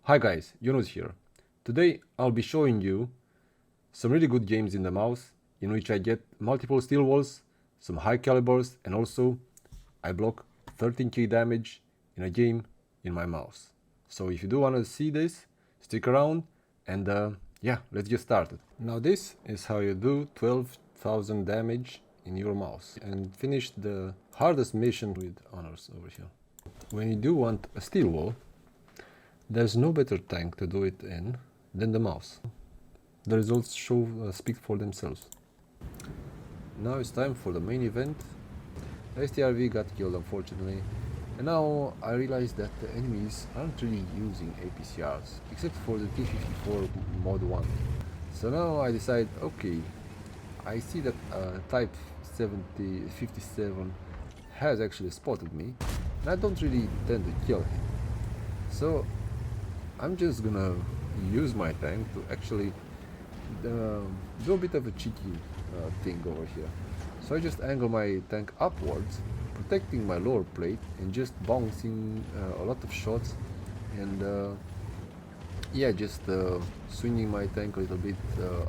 Hi guys, Yunus here. Today I'll be showing you some really good games in the mouse in which I get multiple steel walls, some high calibers, and also I block 13k damage in a game in my mouse. So if you do want to see this, stick around and yeah, let's get started. Now this is how you do 12,000 damage in your mouse and finish the hardest mission with honors over here. When you do want a steel wall, there's no better tank to do it in than the mouse. The results speak for themselves. Now it's time for the main event. STRV got killed unfortunately, and now I realize that the enemies aren't really using APCRs except for the T54 mod 1. So now I decide, okay, I see that type 57 has actually spotted me, and I don't really intend to kill him. So I'm just gonna use my tank to actually do a bit of a cheeky thing over here. So I just angle my tank upwards, protecting my lower plate and just bouncing a lot of shots and yeah, just swinging my tank a little bit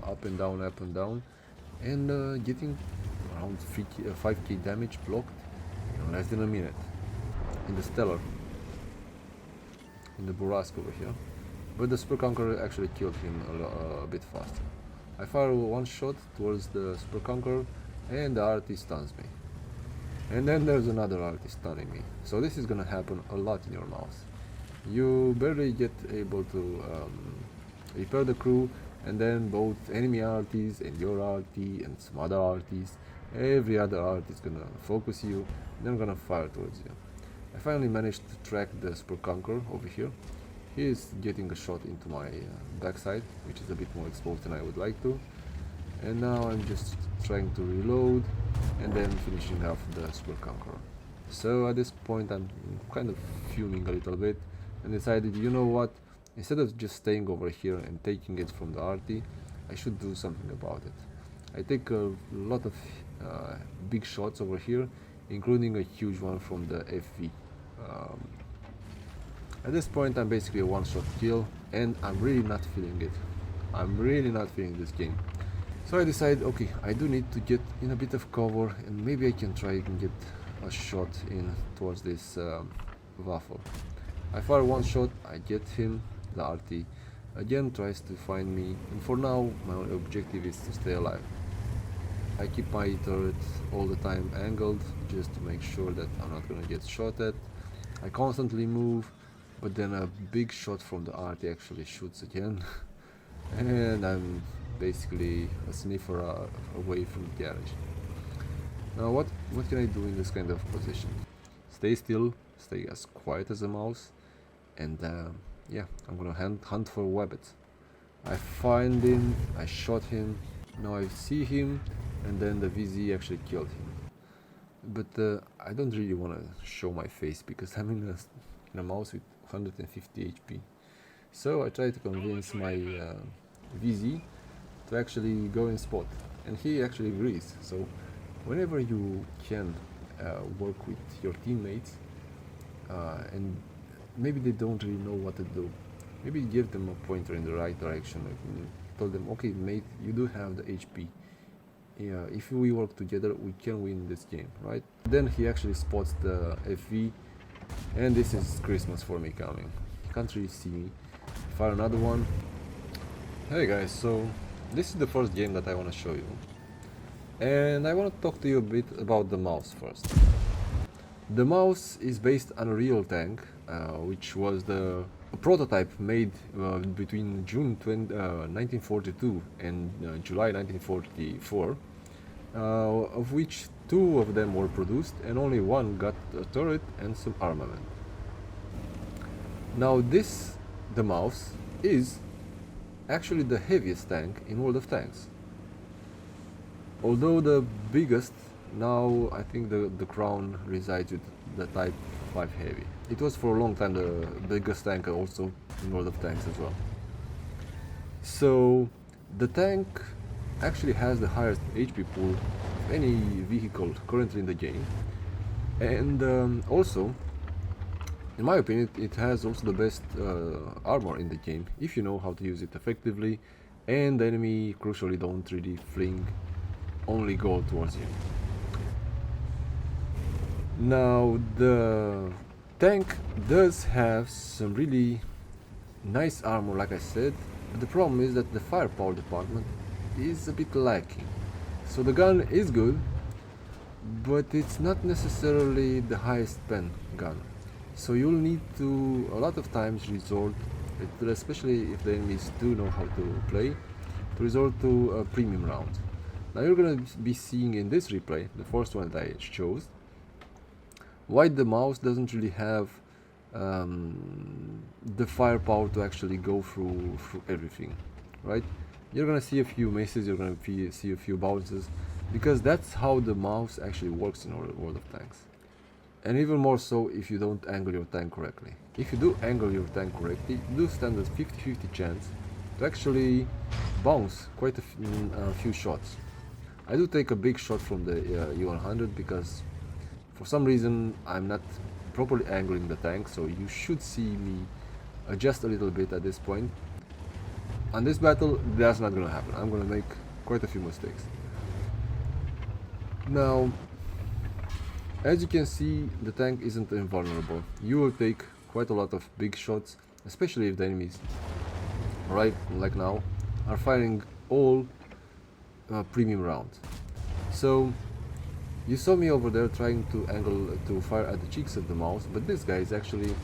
up and down and getting around 5k damage blocked in less than a minute in the Stellar. In the Burrasque over here, but the Super Conqueror actually killed him a bit faster. I fire one shot towards the Super Conqueror and the arty stuns me. And then there's another arty stunning me. So this is gonna happen a lot in your mouse. You barely get able to repair the crew, and then both enemy arties and your arty and some other arties, every other arty is gonna focus you and then gonna fire towards you. I finally managed to track the Super Conqueror over here. He is getting a shot into my backside, which is a bit more exposed than I would like to. And now I'm just trying to reload and then finishing off the Super Conqueror. So at this point I'm kind of fuming a little bit and decided, you know what, instead of just staying over here and taking it from the arty, I should do something about it. I take a lot of big shots over here, including a huge one from the FV. At this point I'm basically a one-shot kill and I'm really not feeling it. I'm really not feeling this game. So I decide, okay, I do need to get in a bit of cover and maybe I can try and get a shot in towards this waffle. I fire one shot, I get him, the arty again tries to find me, and for now my objective is to stay alive. I keep my turret all the time angled just to make sure that I'm not gonna get shot at. I constantly move, but then a big shot from the arty actually shoots again and I'm basically a sniffer away from the garage. Now what can I do in this kind of position? Stay still, stay as quiet as a mouse, and yeah, I'm gonna hunt for weapons. I find him, I shot him, now I see him, and then the VZ actually killed him. But I don't really want to show my face because I'm in a mouse with 150 HP. So I try to convince my VZ to actually go and spot, and he actually agrees. So whenever you can work with your teammates and maybe they don't really know what to do, maybe give them a pointer in the right direction. Like, tell them, okay mate, you do have the HP. Yeah, if we work together we can win this game, right? Then he actually spots the FV, and this is Christmas for me coming. He can't really see me. Fire another one. Hey guys, so this is the first game that I want to show you, and I want to talk to you a bit about the mouse first. The mouse is based on a real tank, which was the prototype made between June 1942 and July 1944, of which 2 of them were produced and only 1 got a turret and some armament. Now the mouse, is actually the heaviest tank in World of Tanks. Although the biggest, now I think the crown resides with the Type 5 Heavy. It was for a long time the biggest tank also in World of Tanks as well. So the tank actually has the highest HP pool of any vehicle currently in the game, and also In my opinion, it has also the best armor in the game, if you know how to use it effectively, and the enemy crucially don't really fling only gold towards you. Now the tank does have some really nice armor, like I said, but the problem is that the firepower department is a bit lacking. So the gun is good, but it's not necessarily the highest pen gun. So you'll need to a lot of times resort, especially if the enemies do know how to play, to resort to a premium round. Now you're gonna be seeing in this replay, the first one that I chose, why the mouse doesn't really have the firepower to actually go through everything, right? You're gonna see a few misses, you're gonna see a few bounces, because that's how the mouse actually works in World of Tanks. And even more so if you don't angle your tank correctly. If you do angle your tank correctly, you do stand a 50-50 chance to actually bounce quite a few shots. I do take a big shot from the E100 because for some reason I'm not properly angling the tank, so you should see me adjust a little bit at this point. On this battle, that's not gonna happen. I'm gonna make quite a few mistakes. Now, as you can see, the tank isn't invulnerable. You will take quite a lot of big shots, especially if the enemies, right, like now, are firing all premium rounds. So, you saw me over there trying to angle to fire at the cheeks of the mouse, but this guy is actually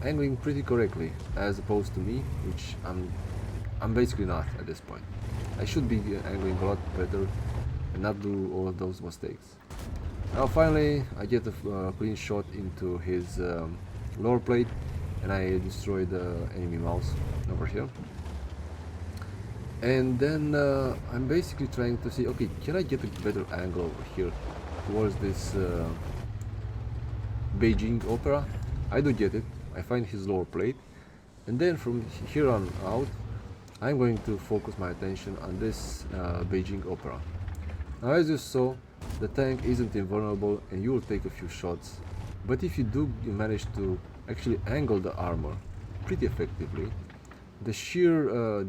angling pretty correctly, as opposed to me, which I'm basically not at this point. I should be angling a lot better and not do all of those mistakes. Now finally I get a clean shot into his lower plate and I destroy the enemy mouse over here. And then I'm basically trying to see, okay, can I get a better angle over here towards this Beijing Opera? I do get it. I find his lower plate, and then from here on out I'm going to focus my attention on this Beijing Opera. Now as you saw, the tank isn't invulnerable and you will take a few shots, but if you do manage to actually angle the armor pretty effectively, the sheer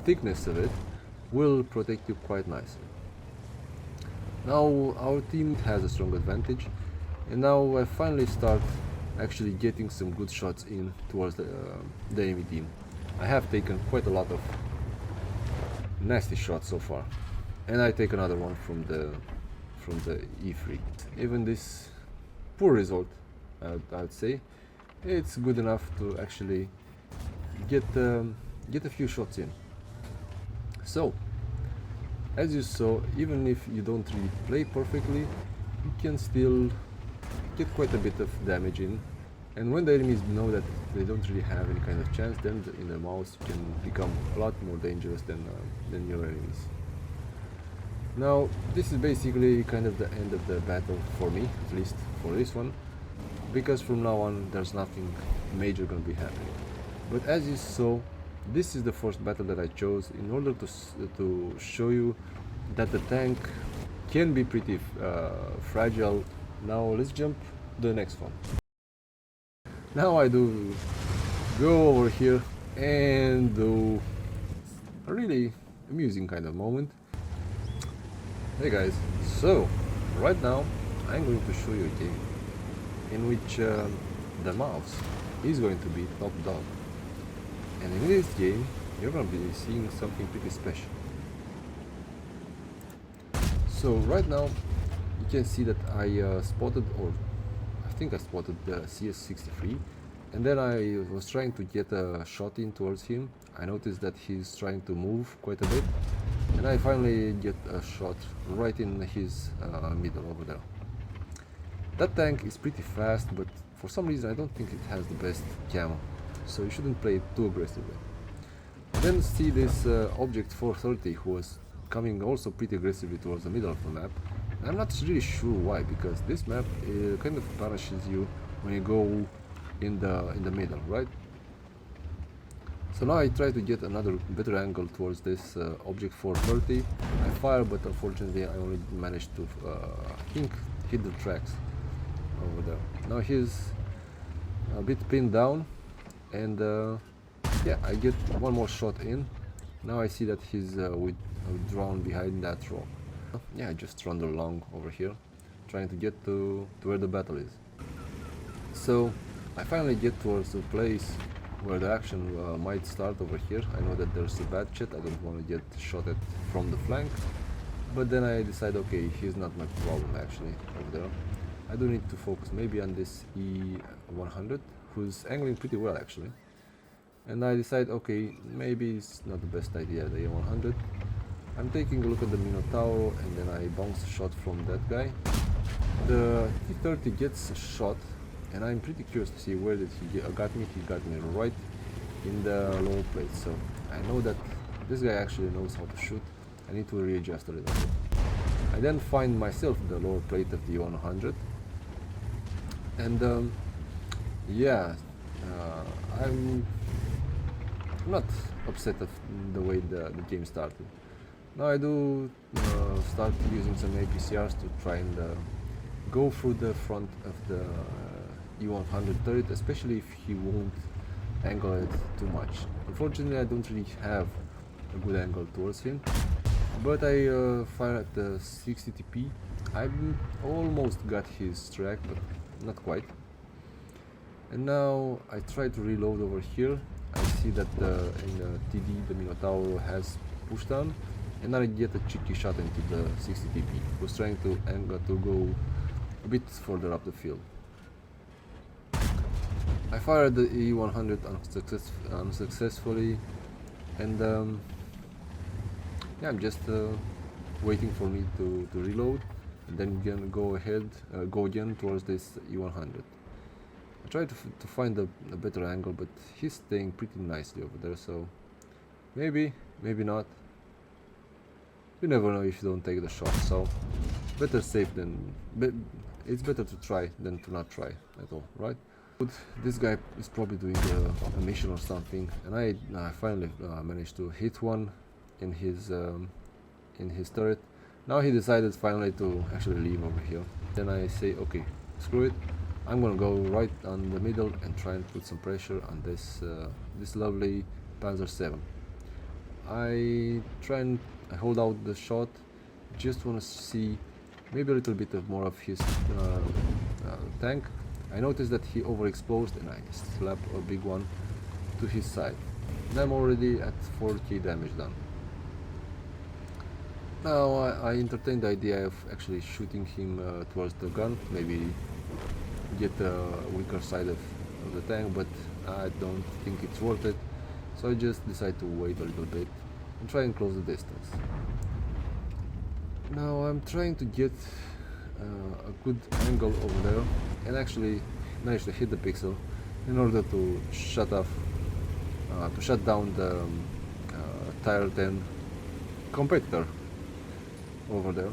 thickness of it will protect you quite nicely. Now our team has a strong advantage, and now I finally start actually getting some good shots in towards the enemy team. I have taken quite a lot of nasty shots so far, and I take another one from the E3. Even this poor result, I'd say, it's good enough to actually get a few shots in. So, as you saw, even if you don't really play perfectly, you can still get quite a bit of damage in. And when the enemies know that they don't really have any kind of chance, then in the mouse you can become a lot more dangerous than your enemies. Now, this is basically kind of the end of the battle for me, at least for this one, because from now on there's nothing major gonna be happening. But as you saw, this is the first battle that I chose in order to show you that the tank can be pretty fragile. Now let's jump to the next one. Now I do go over here and do a really amusing kind of moment. Hey guys, so right now I'm going to show you a game in which the mouse is going to be top dog. And in this game, you're going to be seeing something pretty special. So right now, you can see that I spotted, or I think I spotted the CS63, and then I was trying to get a shot in towards him. I noticed that he's trying to move quite a bit, and I finally get a shot right in his middle over there. That tank is pretty fast, but for some reason I don't think it has the best camo, so you shouldn't play it too aggressively. Then see this object 430 who was coming also pretty aggressively towards the middle of the map. I'm not really sure why, because this map kind of punishes you when you go in the middle, right? So now I try to get another better angle towards this object 430. I fire, but unfortunately I only managed to I think hit the tracks over there. Now he's a bit pinned down, and yeah, I get one more shot in. Now I see that he's withdrawn behind that rock. Yeah, I just run along over here, trying to get to where the battle is. So I finally get towards the place where the action might start over here. I know that there's a bad chat, I don't want to get shot at from the flank, but then I decide, okay, he's not my problem actually over there. I do need to focus maybe on this E100, who's angling pretty well actually. And I decide, okay, maybe it's not the best idea, the E100. I'm taking a look at the Minotauro, and then I bounce a shot from that guy. The T-30 gets a shot, and I'm pretty curious to see where did he got me. He got me right in the lower plate, so I know that this guy actually knows how to shoot. I need to readjust a little bit. I then find myself the lower plate of the 100, and yeah, I'm not upset of the way the game started. Now I do start using some APCRs to try and go through the front of the E100 turret, especially if he won't angle it too much. Unfortunately, I don't really have a good angle towards him, but I fire at the 60 TP. I almost got his track, but not quite. And now I try to reload over here. I see that in the TD the Minotauro has pushed on, and I get a cheeky shot into the 60 TP, who's trying to go a bit further up the field. I fired the E100 unsuccessfully, and yeah, I'm just waiting for me to reload, and then go again towards this E100. I try to find a better angle, but he's staying pretty nicely over there, so maybe not. You never know if you don't take the shot, so better safe it's better to try than to not try at all, right? But this guy is probably doing a mission or something, and I finally managed to hit one in his turret. Now he decided finally to actually leave over here. Then I say, okay, screw it. I'm gonna go right on the middle and try and put some pressure on this lovely Panzer 7. I try and hold out the shot, just want to see maybe a little bit more of his tank. I noticed that he overexposed, and I slap a big one to his side. And I'm already at 4k damage done. Now I entertained the idea of actually shooting him towards the gun, maybe get the weaker side of the tank, but I don't think it's worth it, so I just decide to wait a little bit and try and close the distance. Now I'm trying to get a good angle over there, and actually managed to hit the pixel in order to shut down the Tier 10 competitor over there,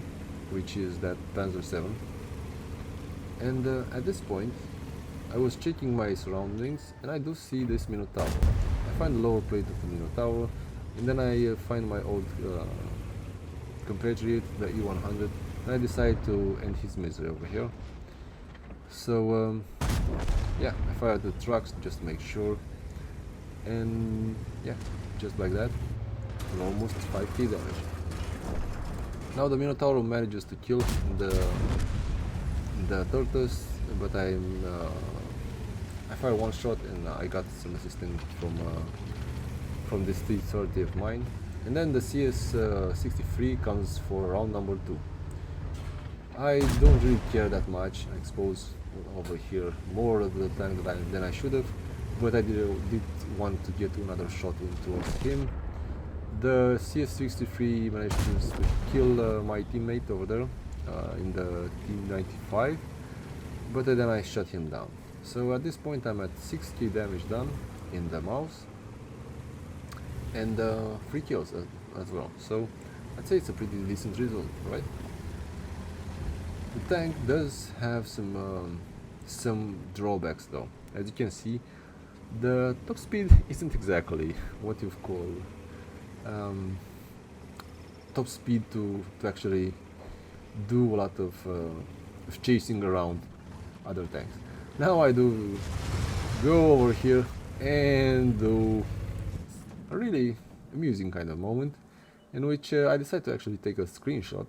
which is that Panzer 7. And at this point I was checking my surroundings, and I do see this Minotaur. I find the lower plate of the Minotaur, and then I find my old compatriot, the E100, and I decide to end his misery over here. So yeah, I fired the trucks just to make sure, and yeah, just like that, almost 5k damage. Now the Minotaur manages to kill the tortoise, but I fire one shot, and I got some assistance from this T-30 of mine. And then the CS63 comes for round number 2. I don't really care that much. I expose over here more of the tank than I should have, but I did want to get another shot in towards him. The CS63 managed to kill my teammate over there in the T95, but then I shut him down. So at this point I'm at 6k damage done in the mouse, and 3 kills as well. So I'd say it's a pretty decent result, right? The tank does have some drawbacks though. As you can see, the top speed isn't exactly what you've called top speed to actually do a lot of chasing around other tanks. Now I do go over here and do a really amusing kind of moment in which I decide to actually take a screenshot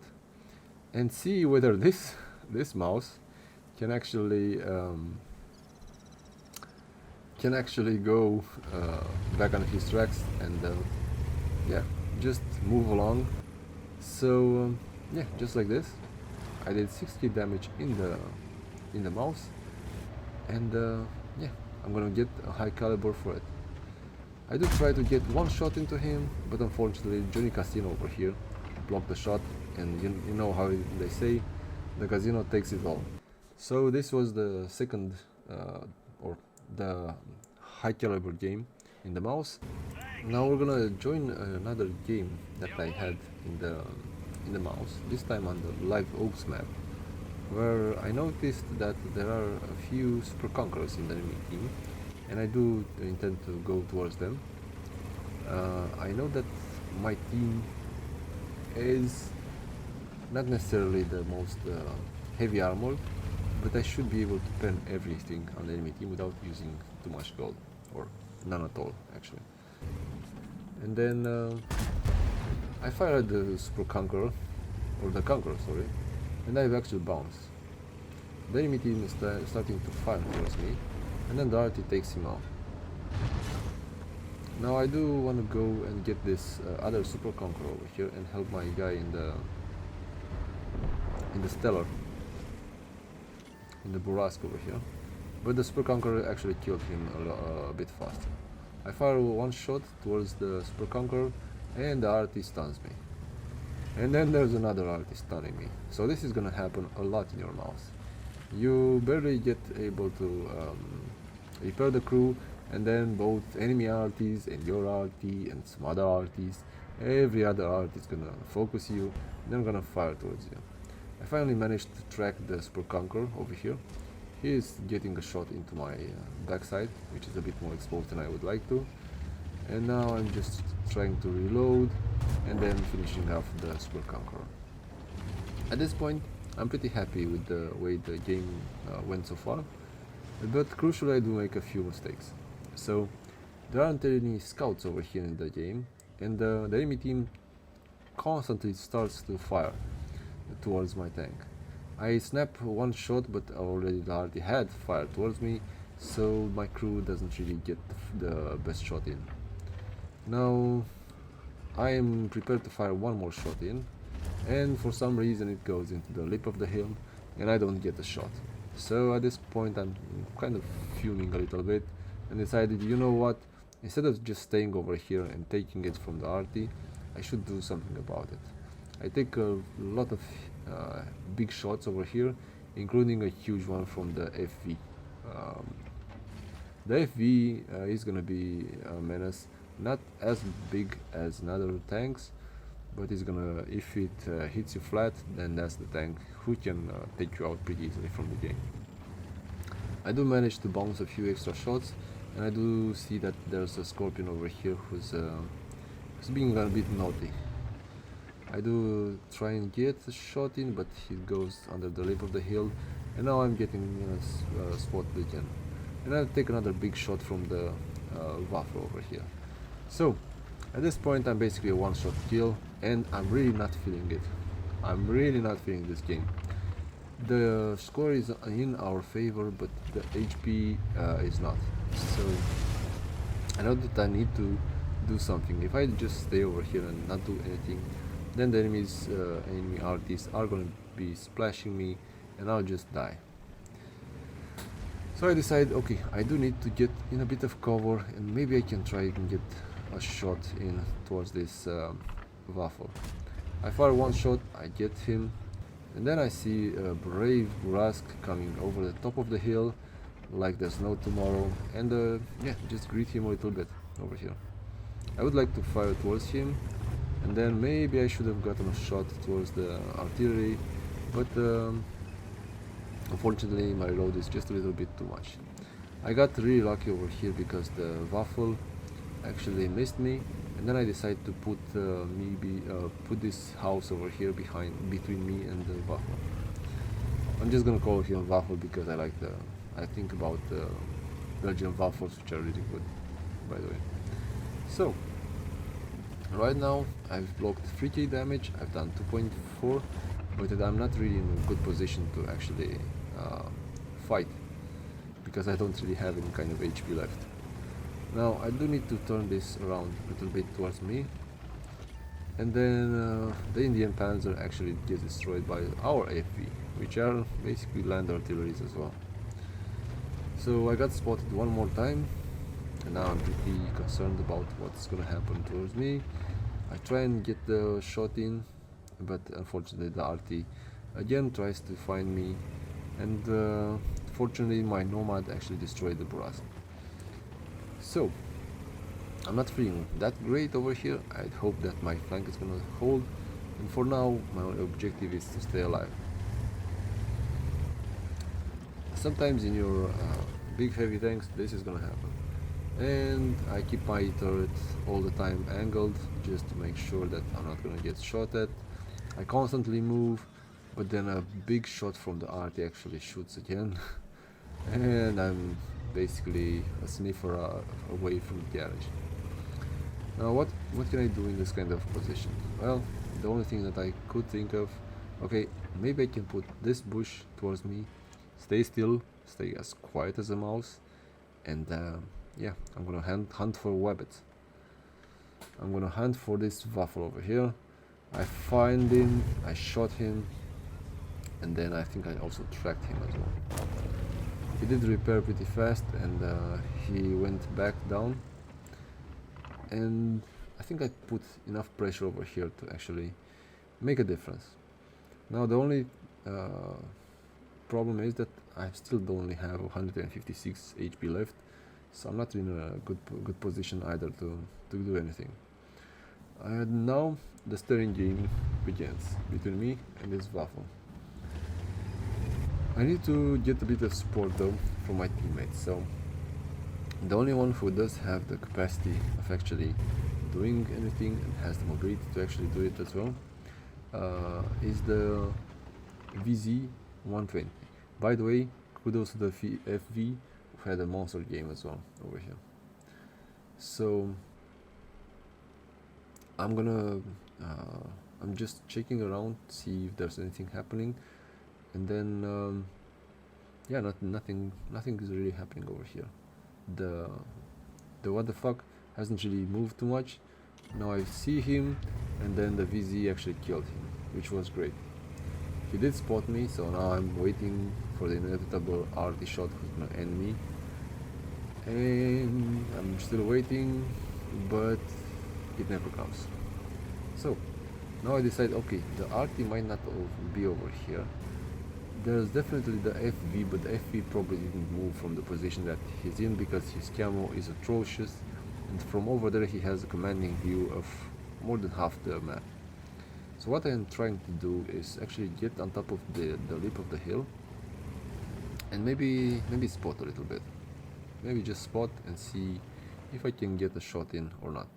and see whether this mouse can actually go back on his tracks and yeah, just move along. So yeah, just like this, I did 60 damage in the mouse, and yeah, I'm gonna get a high caliber for it. I do try to get one shot into him, but unfortunately Johnny Casino over here blocked the shot, and you know how they say, the casino takes it all. So this was the second or the high caliber game in the mouse. Now we're gonna join another game that I had in the mouse, this time on the Live Oaks map, where I noticed that there are a few super conquerors in the enemy team, and I do intend to go towards them. I know that my team is not necessarily the most heavy armored, but I should be able to pen everything on the enemy team without using too much gold, or none at all actually. And then I fired the Super Conqueror, or the Conqueror, sorry, and I've actually bounced. The enemy team is starting to fire towards me, and then the arty takes him out. Now I do want to go and get this other Super Conqueror over here and help my guy in the Stellar, in the Burrasque over here, but the Super Conqueror actually killed him a bit faster. I fire one shot towards the Super Conqueror and the arty stuns me. And then there's another arty stunning me. So this is gonna happen a lot in your mouse. You barely get able to repair the crew, and then both enemy arties and your arty and some other arties, every other arty is gonna focus you and they're gonna fire towards you. I finally managed to track the Super Conqueror over here. He is getting a shot into my backside, which is a bit more exposed than I would like to. And now I'm just trying to reload and then finishing off the Super Conqueror. At this point, I'm pretty happy with the way the game went so far, but crucially I do make a few mistakes. So there aren't any scouts over here in the game, and the enemy team constantly starts to fire towards my tank. I snap one shot, but already the arty had fired towards me, so my crew doesn't really get the best shot in. Now I am prepared to fire one more shot in, and for some reason it goes into the lip of the hill and I don't get a shot. So at this point I'm kind of fuming a little bit and decided, you know what, instead of just staying over here and taking it from the arty, I should do something about it. I take a lot of big shots over here, including a huge one from the FV. The FV is gonna be a menace, not as big as another tanks, but it's gonna, if it hits you flat, then that's the tank who can take you out pretty easily from the game. I do manage to bounce a few extra shots, and I do see that there's a Scorpion over here who's being a bit naughty. I do try and get a shot in, but he goes under the lip of the hill, and now I'm getting a spot again. And I'll take another big shot from the Waffle over here. So at this point I'm basically a one-shot kill, and I'm really not feeling it. I'm really not feeling this game. The score is in our favor, but the HP is not. So I know that I need to do something. If I just stay over here and not do anything, then the enemy artists are going to be splashing me and I'll just die. So I decide, okay, I do need to get in a bit of cover and maybe I can try and get a shot in towards this Waffle. I fire one shot, I get him, and then I see a brave Burrasque coming over the top of the hill like there's no tomorrow, and yeah, just greet him a little bit over here. I would like to fire towards him, and then maybe I should have gotten a shot towards the artillery, but unfortunately my load is just a little bit too much. I got really lucky over here because the Waffle actually missed me, and then I decided to put put this house over here between me and the Waffle. I'm just gonna call him Waffle because I think about Belgian waffles, which are really good, by the way. So, right now I've blocked 3k damage, I've done 2.4, but I'm not really in a good position to actually fight, because I don't really have any kind of HP left. Now I do need to turn this around a little bit towards me, and then the Indian Panzer actually gets destroyed by our FV, which are basically land artilleries as well. So I got spotted one more time, and now I'm pretty concerned about what's gonna happen towards me. I try and get the shot in, but unfortunately the arty again tries to find me, and fortunately my Nomad actually destroyed the brass. So I'm not feeling that great over here. I hope that my flank is gonna hold, and for now my objective is to stay alive. Sometimes in your big heavy tanks this is gonna happen, and I keep my turret all the time angled just to make sure that I'm not gonna get shot at. I constantly move, but then a big shot from the arty actually shoots again and I'm basically a sniffer away from the garage. Now what can I do in this kind of position? Well, the only thing that I could think of, okay, maybe I can put this bush towards me, stay still, stay as quiet as a mouse, and yeah, I'm gonna hunt for weapons. I'm gonna hunt for this waffle over here. I find him, I shot him, and then I think I also tracked him as well. He did repair pretty fast, and he went back down, and I think I put enough pressure over here to actually make a difference. Now the only problem is that I still only have 156 HP left, so I'm not in a good position either to do anything. And now the staring game begins between me and this waffle. I need to get a bit of support though from my teammates, so the only one who does have the capacity of actually doing anything and has the mobility to actually do it as well is the VZ-120. By the way, kudos to the FV who had a monster game as well over here. So I'm just checking around to see if there's anything happening, and then yeah, nothing is really happening over here. The what the fuck hasn't really moved too much. Now I see him, and then the VZ actually killed him, which was great. He did spot me, so now I'm waiting for the inevitable arty shot who's gonna end me, and I'm still waiting, but it never comes. So now I decide, okay, the arty might not be over here. There's definitely the FV, but the FV probably didn't move from the position that he's in because his camo is atrocious, and from over there he has a commanding view of more than half the map. So what I'm trying to do is actually get on top of the lip of the hill, and maybe spot a little bit. Maybe just spot and see if I can get a shot in or not.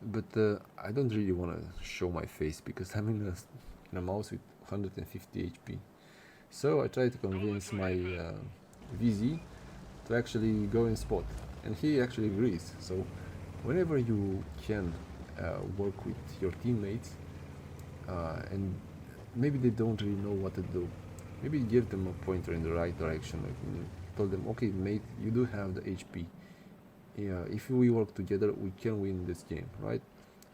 But I don't really want to show my face because I'm in a mouse with 150 HP. So I try to convince my VZ to actually go and spot, and he actually agrees. So whenever you can work with your teammates, and maybe they don't really know what to do, maybe give them a pointer in the right direction. Like, you tell them, okay mate, you do have the HP. Yeah, if we work together we can win this game, right?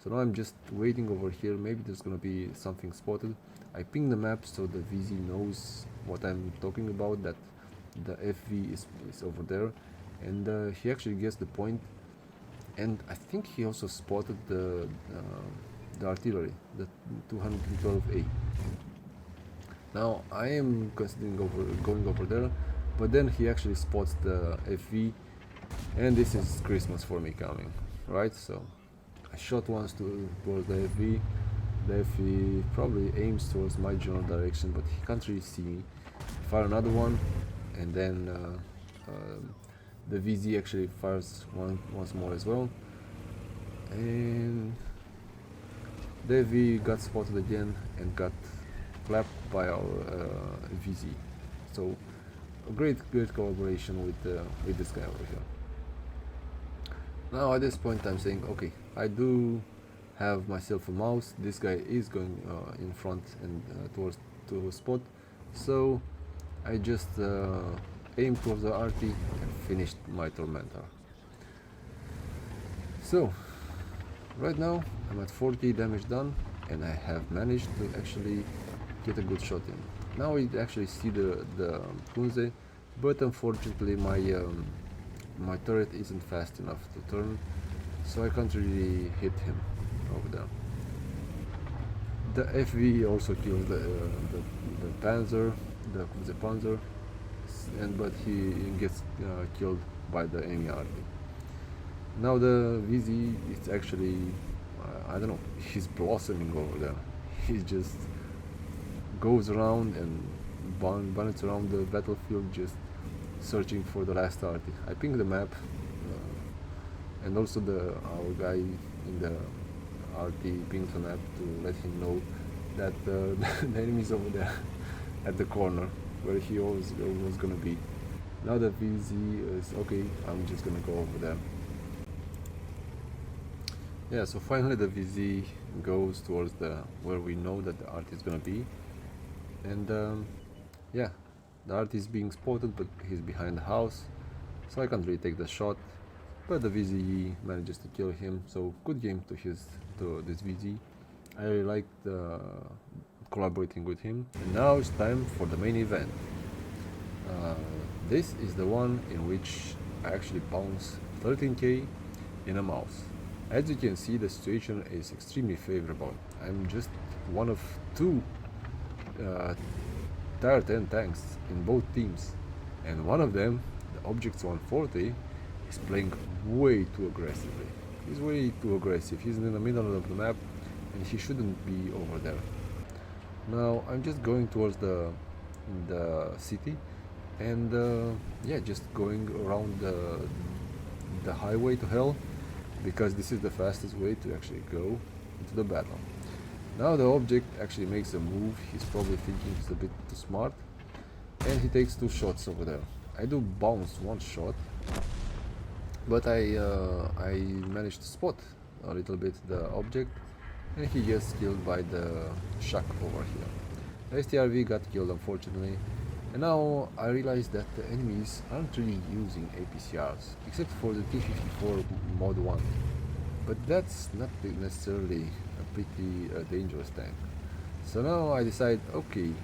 So now I'm just waiting over here. Maybe there's gonna be something spotted. I ping the map so the VZ knows what I'm talking about, that the FV is over there, and he actually gets the point. And I think he also spotted the artillery, the 212A. Now I am considering going over there, but then he actually spots the FV, and this is Christmas for me coming, right? So I shot once towards the FV. The FV probably aims towards my general direction, but he can't really see me. Fire another one, and then the VZ actually fires once more as well, and the FV got spotted again and got clapped by our VZ. So a great collaboration with this guy over here. Now at this point I'm saying, okay, I do have myself a mouse. This guy is going in front and towards to a spot, so I just aim towards the arty and finished my tormentor. So right now I'm at 40 damage done, and I have managed to actually get a good shot in. Now I actually see the Kunze, but unfortunately my turret isn't fast enough to turn, so I can't really hit him over there. The FV also kills the Panzer, the Panzer, but he gets killed by the enemy army. Now the VZ is actually, I don't know, he's blossoming over there. He just goes around and bonnets around the battlefield, just searching for the last arty. I ping the map, and also our guy in the RT pinged the map to let him know that the enemy is over there at the corner where he always was gonna be. Now the VZ is okay, I'm just gonna go over there. Yeah, so finally the VZ goes towards where we know that the arty is gonna be, and yeah, the arty is being spotted, but he's behind the house, so I can't really take the shot. But the VZ manages to kill him, so good game to this VZ. I really liked collaborating with him. And now it's time for the main event. This is the one in which I actually bounce 13k in a mouse. As you can see, the situation is extremely favorable. I'm just one of two tier 10 tanks in both teams, and one of them, the Objects 140, is playing way too aggressively. He's way too aggressive. He's in the middle of the map and he shouldn't be over there. Now I'm just going towards the city, and yeah, just going around the highway to hell, because this is the fastest way to actually go into the battle. Now the object actually makes a move. He's probably thinking he's a bit too smart, and he takes 2 shots over there. I do bounce 1 shot, but I managed to spot a little bit the object, and he gets killed by the shack over here. The STRV got killed, unfortunately, and now I realize that the enemies aren't really using APCRs, except for the T-54 Mod 1. But that's not necessarily a pretty dangerous tank. So now I decide, okay,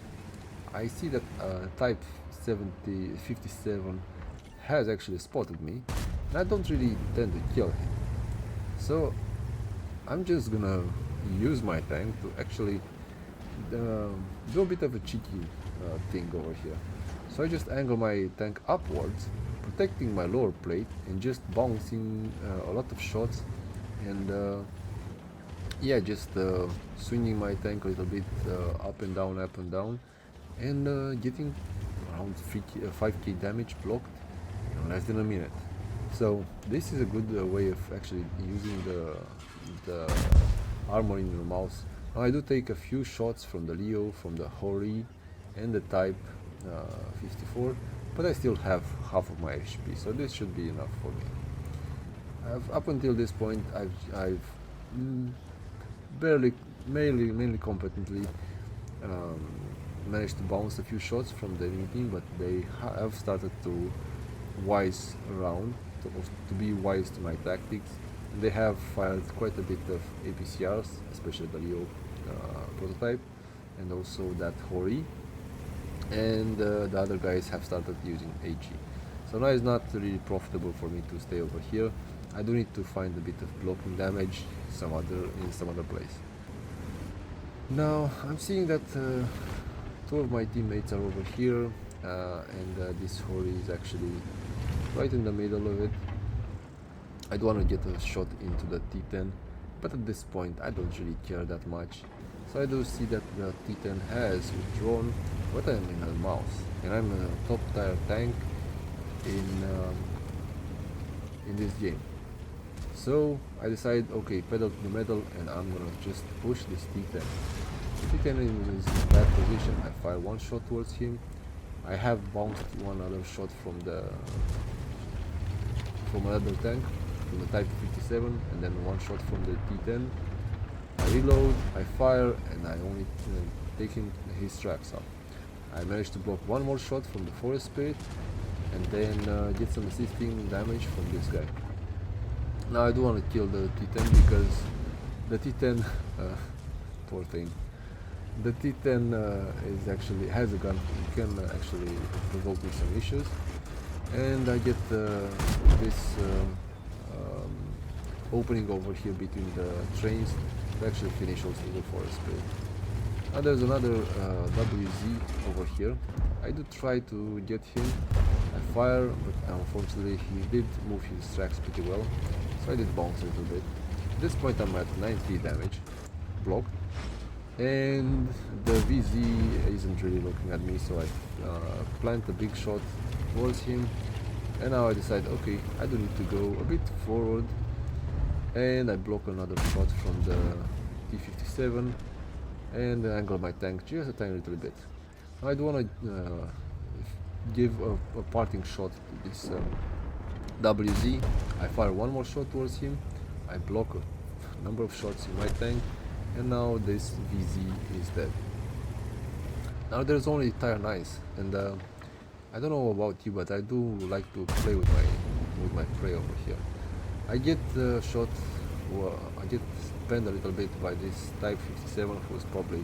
I see that Type 57 has actually spotted me, and I don't really intend to kill him. So I'm just gonna use my tank to actually do a bit of a cheeky thing over here. So I just angle my tank upwards, protecting my lower plate, and just bouncing a lot of shots, and yeah, just swinging my tank a little bit up and down, and getting around 5k damage blocked in less than a minute. So this is a good way of actually using the armor in your mouse. Now I do take a few shots from the Leo, from the Hori, and the Type 54, but I still have half of my HP, so this should be enough for me. Up until this point, I've mainly competently managed to bounce a few shots from the enemy team, but they have started to wise around, to be wise to my tactics. And they have fired quite a bit of APCRs, especially the Leo prototype, and also that Hori, and the other guys have started using AG. So now it's not really profitable for me to stay over here. I do need to find a bit of blocking damage in some other place. Now I'm seeing that 2 of my teammates are over here, and this Hori is actually right in the middle of it. I do want to get a shot into the T10, but at this point I don't really care that much. So I do see that the T10 has withdrawn, but I'm in a mouse, and I'm a top tier tank in this game. So I decide, okay, pedal to the metal, and I'm gonna just push this T10. The T10 is in a bad position. I fire 1 shot towards him. I have bounced one other shot from another tank, from the Type 57, and then one shot from the T10. I reload, I fire, and I only take his tracks up. I managed to block one more shot from the Forest Spirit, and then get some assisting damage from this guy. Now I do want to kill the T10 because the T10, poor thing. The T10 has a gun. It can actually provoke me some issues, and I get this opening over here between the trains to actually finish also the Forest Spirit. Now there's another WZ over here. I do try to get him. I fire, but unfortunately he did move his tracks pretty well, so I did bounce a little bit. At this point I'm at 93 damage, blocked, and the VZ isn't really looking at me, so I plant a big shot towards him, and now I decide, okay, I do need to go a bit forward, and I block another shot from the T-57 and angle my tank just a tiny little bit. I do want to give a parting shot to this WZ. I fire one more shot towards him, I block a number of shots in my tank, and now this VZ is dead. Now there's only tire 9s, and I don't know about you, but I do like to play with my prey over here. I get shot, I get banned a little bit by this Type 57, who was probably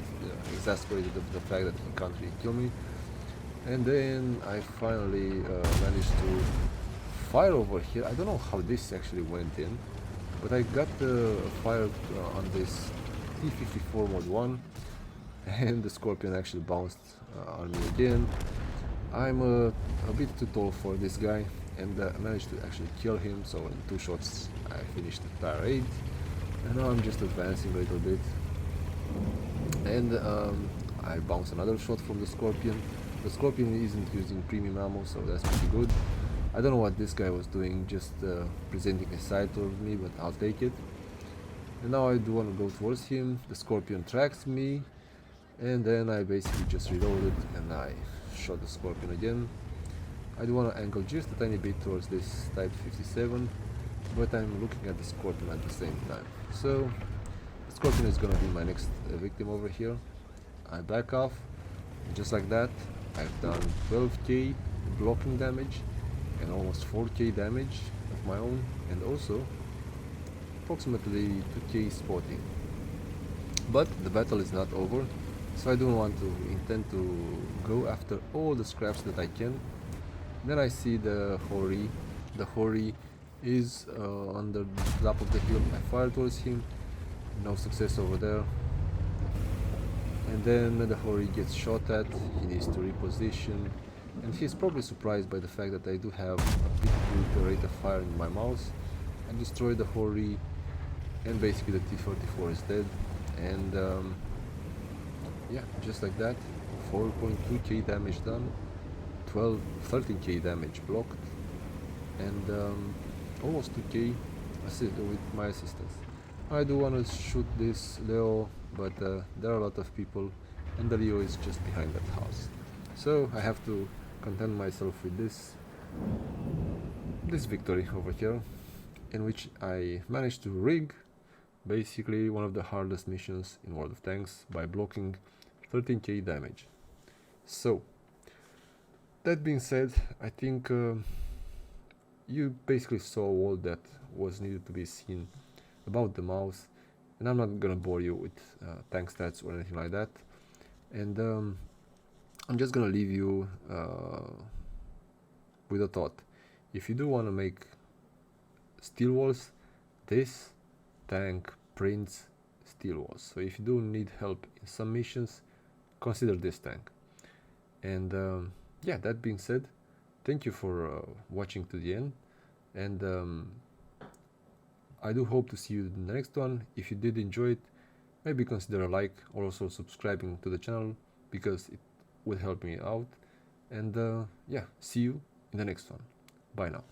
exasperated of the fact that he can't really kill me. And then I finally managed to fire over here. I don't know how this actually went in, but I got fired on this T-54 mod 1, and the Scorpion actually bounced on me again. I'm a bit too tall for this guy, and I managed to actually kill him, so in 2 shots I finished the tire 8, and now I'm just advancing a little bit, and I bounce another shot from the Scorpion. The Scorpion isn't using premium ammo, so that's pretty good. I don't know what this guy was doing, just presenting a side towards me, but I'll take it. And now I do want to go towards him. The Scorpion tracks me, and then I basically just reloaded and I shot the Scorpion again. I do want to angle just a tiny bit towards this Type 57, but I'm looking at the Scorpion at the same time. So the Scorpion is gonna be my next victim over here. I back off, and just like that I've done 12k blocking damage and almost 4k damage of my own, and also approximately 2k spotting. But the battle is not over, so I do intend to go after all the scraps that I can. Then I see the Hori. The Hori is on the top of the hill. I fire towards him, no success over there. And then the Hori gets shot at, he needs to reposition, and he's probably surprised by the fact that I do have a bit good rate of fire in my mouse. I destroy the Hori, and basically the T-44 is dead, and yeah, just like that, 4.2k damage done, 13k damage blocked, and almost 2k with my assistance. I do want to shoot this Leo, but there are a lot of people, and the Leo is just behind that house. So I have to content myself with this victory over here, in which I managed to rig basically one of the hardest missions in World of Tanks by blocking 13k damage. So that being said, I think you basically saw all that was needed to be seen about the mouse, and I'm not gonna bore you with tank stats or anything like that, and I'm just gonna leave you with a thought. If you do want to make steel walls, this tank prints steel walls, so if you do need help in some missions, consider this tank. And yeah, that being said, thank you for watching to the end, and I do hope to see you in the next one. If you did enjoy it, maybe consider a like, or also subscribing to the channel, because it would help me out. And yeah, see you in the next one. Bye now.